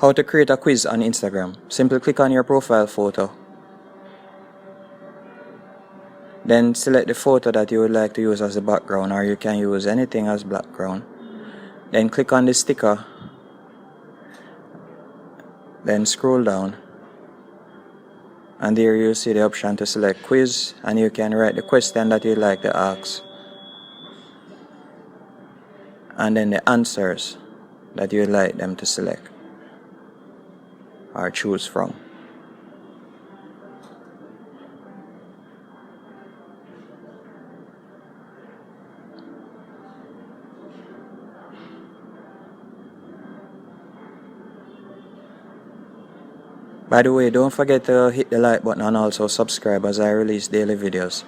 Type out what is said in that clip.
How to create a quiz on Instagram. Simply click on your profile photo. Then select the photo that you would like to use as the background, or you can use anything as background. Then click on the sticker. Then scroll down. And there you see the option to select quiz, and you can write the question that you'd like to ask. And then the answers that you'd like them to select or choose from. By the way, don't forget to hit the like button and also subscribe as I release daily videos.